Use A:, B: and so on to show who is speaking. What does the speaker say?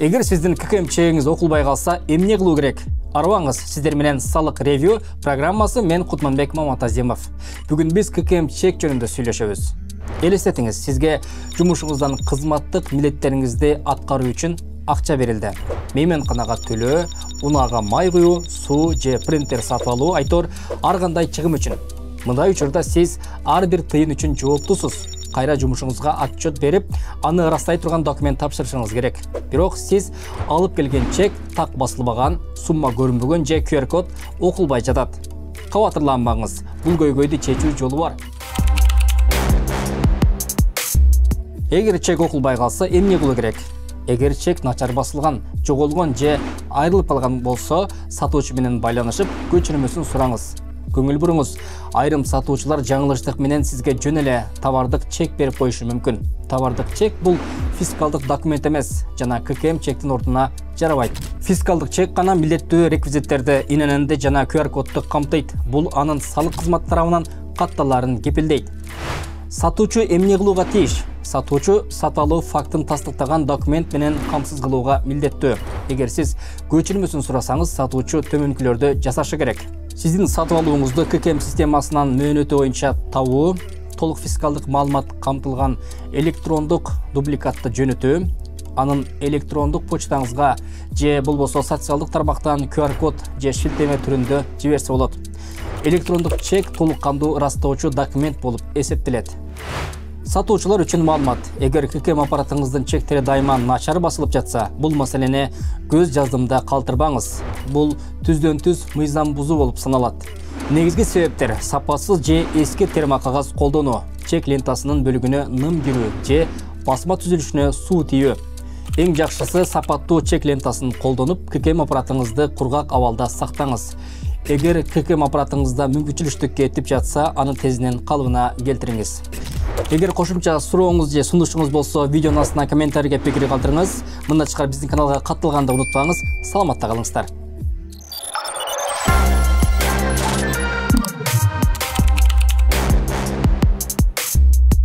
A: Егер сіздің ККМ чегіңіз оқылбай қалса, эмне кылуу керек? Арваңыз, сіздер менен Салық ревью программасы, мен Кутманбек Маматазимов. Бүгін біз ККМ чек жөнүндө сүйлөшөбүз. Элестетиңиз, сизге жумушуңуздан кызматтык милдеттериңизди аткаруу үчүн акча берилди. Мейманканага төлөө, унаага май куюу, суу же принтер сатып алуу, айтор ар кандай чыгым үчүн. Мындай учурда сиз ар бир тыйын үчүн жооптусуз. Кайра жумушуңузга отчет берип, аны ырастай турган документ тапшырышыңыз керек. Бирок сиз алып келген чек так басылбаган, сумма көрүнбөгөн же QR код окулбай жатат. Кабатырланбаңыз, бул көйгөйдү чечүү жолу бар. Эгер чек окулбай калса, эмне кылуу керек? Эгер чек начар басылган, жоголгон же айрылып калган болсо, сатуучу менен байланышып, көчүрмөсүн сураңыз. Көңүл буруңуз, айрым сатуучулар жаңылыштык менен сизге жөн эле товардык чек берип коюшу мүмкүн. Товардык чек бул фискалдык документ эмес, жана ККМ чектин ордуна жарабайт. Фискалдык чек гана милдеттүү реквизиттерди, ИНН-ди жана QR кодду камтыйт. Бул анын салык кызматы тарабынан катталарын кепилдейт. Сатуучу эмне кылууга тийиш? Сатуучу сатып алуу фактын тастыктаган документ менен камсыз кылууга милдеттүү. Эгер сиз көчүрмөсүн сурасаңыз, сатуучу төмөнкүлөрдү жасашы керек. Сиздин сатып алууңузду ККМ системасынан мөөнөтү боюнча табуу, толук фискалдык маалымат камтылган электрондук дубликатты жөнөтүү, анын электрондук почтаңызга же болбосо социалдык тармактан QR код же шилтеме түрүндө жиберсе болот. Электрондук чек толук кандуу ырастоочу документ болуп эсептелет. Сатуучулар үчүн маалымат: эгер ККМ аппаратыңыздын чектери дайыма начар басылып жатса, бул маселени көз жаздымда калтырбаңыз. Бул түздөн түз мыйзам бузуу болуп саналат. Негизги себептер: сапасыз же эски терма кагаз колдонуу, чек лентасынын бөлүгүнө ным кирүү же басма түзүлүшүнө суу тийүү. Эң жакшысы сапаттуу чек лентасын колдонуп, ККМ аппаратыңызды кургак абалда сактаңыз. Эгер ККМ аппаратыңызда мүмкүнчүлүктүккө этип жатса, аны тезинен калыбына келтириңиз. Эгер кошумча сурооңуз же сунушуңуз болсо, видеонун астына комментарийге пикир калтырыңыз. Мындан тышкары биздин каналга катталганды унутпаңыз. Саламатта калыңыздар.